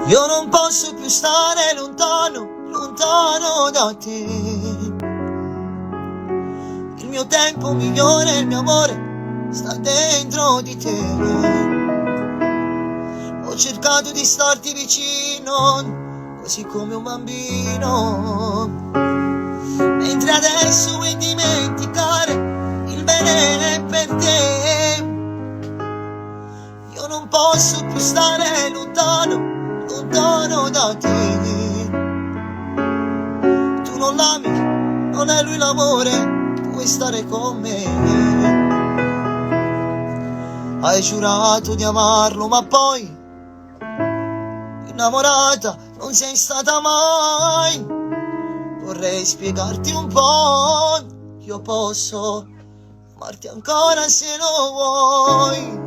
Io non posso più stare lontano, lontano da te. Il mio tempo migliore, il mio amore sta dentro di te. Ho cercato di starti vicino, così come un bambino, mentre adesso vuoi dimenticare il bene per te. Io non posso più stare lontano, lontano da te. Tu non l'ami, non è lui l'amore, tu vuoi stare con me. Hai giurato di amarlo, ma poi innamorata non sei stata mai. Vorrei spiegarti un po', io posso amarti ancora se lo vuoi.